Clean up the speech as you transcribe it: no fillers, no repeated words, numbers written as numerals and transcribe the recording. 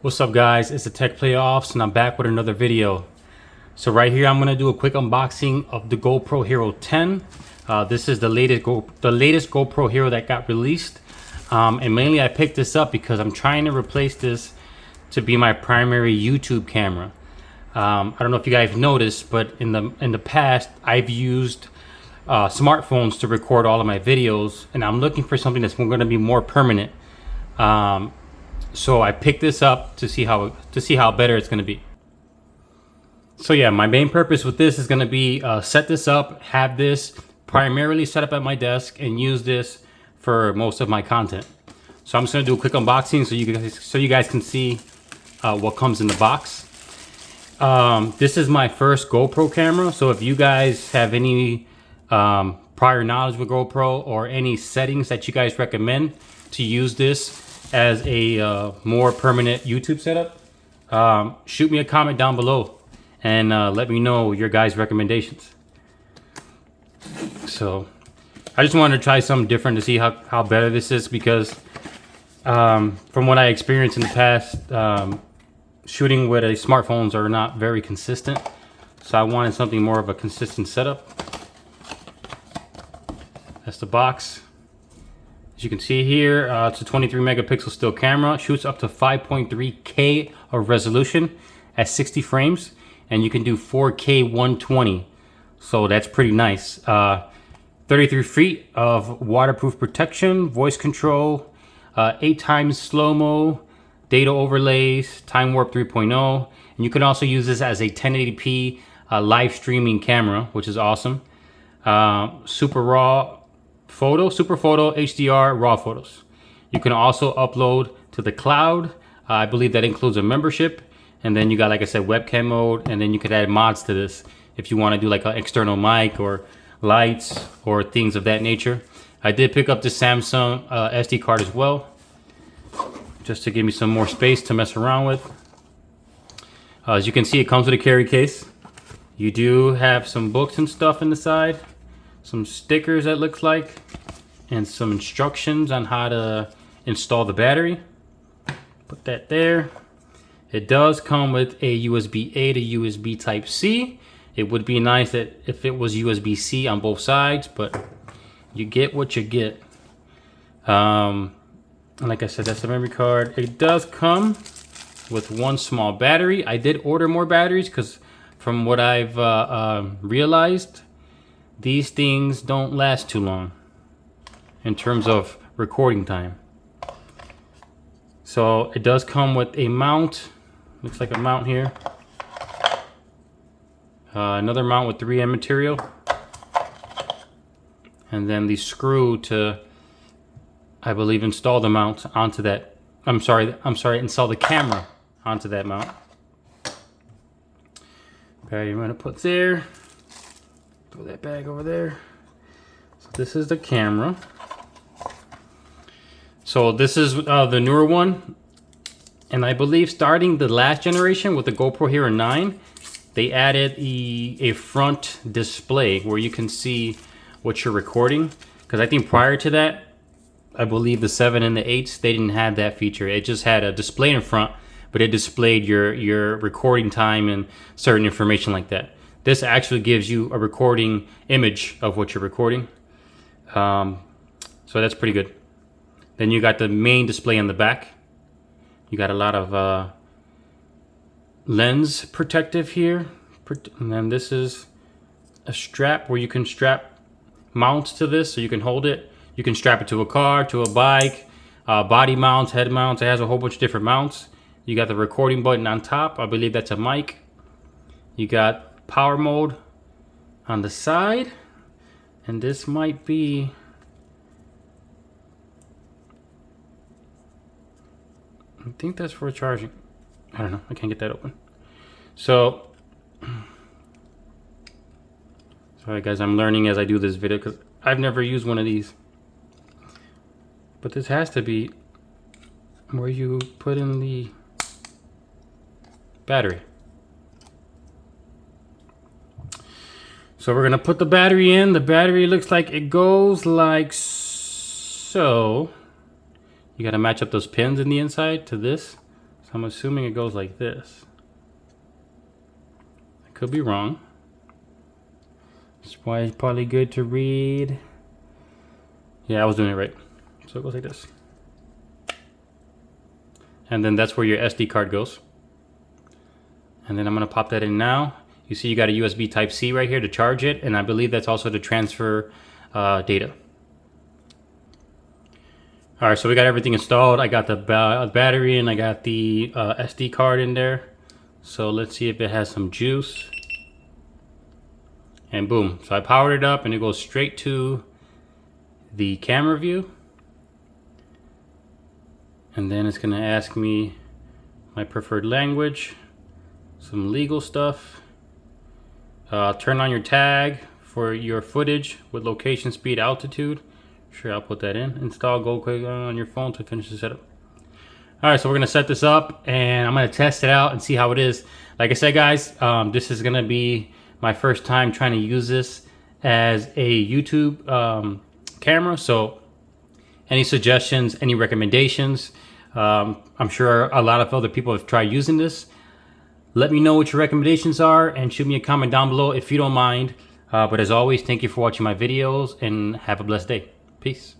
What's up guys, it's the Tech Playoffs and I'm back with another video. So right here I'm going to do a quick unboxing of the GoPro Hero 10. This is the latest GoPro Hero that got released. And mainly I picked this up because I'm trying to replace this to be my primary YouTube camera. I don't know if you guys noticed, but in the past I've used smartphones to record all of my videos, and I'm looking for something that's going to be more permanent. So I picked this up to see how better it's going to be. So yeah, my main purpose with this is going to be set this up, have this primarily set up at my desk, and use this for most of my content. So I'm just going to do a quick unboxing so you guys can see what comes in the box. This is my first GoPro camera, so if you guys have any prior knowledge with GoPro or any settings that you guys recommend to use this as a more permanent YouTube setup, shoot me a comment down below and let me know your guys' recommendations. So I just wanted to try something different to see how better this is, because from what I experienced in the past, shooting with smartphones are not very consistent. So I wanted something more of a consistent setup. That's the box. As you can see here, it's a 23 megapixel still camera, shoots up to 5.3K of resolution at 60 frames, and you can do 4K 120. So that's pretty nice. 33 feet of waterproof protection, voice control, 8 times slow-mo, data overlays, time warp 3.0, and you can also use this as a 1080p live streaming camera, which is awesome. Super photo, HDR, raw photos. You can also upload to the cloud. I believe that includes a membership. And then you got, like I said, webcam mode. And then you could add mods to this if you want to do like an external mic or lights or things of that nature. I did pick up the Samsung SD card as well, just to give me some more space to mess around with. As you can see, it comes with a carry case. You do have some books and stuff in the side, some stickers that looks like, and some instructions on how to install the battery. Put that there. It does come with a USB-A to USB Type-C. It would be nice that if it was USB-C on both sides, but you get what you get. And like I said, that's the memory card. It does come with one small battery. I did order more batteries because from what I've realized, these things don't last too long in terms of recording time. So it does come with a mount. Looks like a mount here. Another mount with 3M material. And then the screw to, I believe, install the mount onto that. I'm sorry, install the camera onto that mount. Okay, I'm gonna put there. Throw that bag over there. So this is the camera. So this is the newer one, and I believe starting the last generation with the GoPro Hero 9, they added a front display where you can see what you're recording. Because I think prior to that, I believe the 7 and the 8s, they didn't have that feature. It just had a display in front, but it displayed your recording time and certain information like that. This actually gives you a recording image of what you're recording. So that's pretty good. Then you got the main display in the back. You got a lot of lens protective here. And then this is a strap where you can strap mounts to this, so you can hold it. You can strap it to a car, to a bike, body mounts, head mounts. It has a whole bunch of different mounts. You got the recording button on top. I believe that's a mic. You got power mode on the side, and this might be, I think that's for charging. I don't know, I can't get that open. So sorry guys, I'm learning as I do this video because I've never used one of these. But this has to be where you put in the battery. So we're gonna put the battery in. The battery looks like it goes like so. You got to match up those pins in the inside to this. So I'm assuming it goes like this. I could be wrong. That's why it's probably good to read. Yeah, I was doing it right. So it goes like this. And then that's where your SD card goes. And then I'm gonna pop that in now. You see you got a USB Type-C right here to charge it, and I believe that's also to transfer data. All right, so we got everything installed. I got the battery and I got the SD card in there. So let's see if it has some juice. And boom, so I powered it up and it goes straight to the camera view. And then it's gonna ask me my preferred language, some legal stuff. Turn on your tag for your footage with location, speed, altitude. Sure, I'll put that in. Install GoPro on your phone to finish the setup. All right, so we're gonna set this up and I'm gonna test it out and see how it is. Like I said, guys, this is gonna be my first time trying to use this as a YouTube camera. So any suggestions, any recommendations? I'm sure a lot of other people have tried using this. Let me know what your recommendations are and shoot me a comment down below if you don't mind. But as always, thank you for watching my videos and have a blessed day. Peace.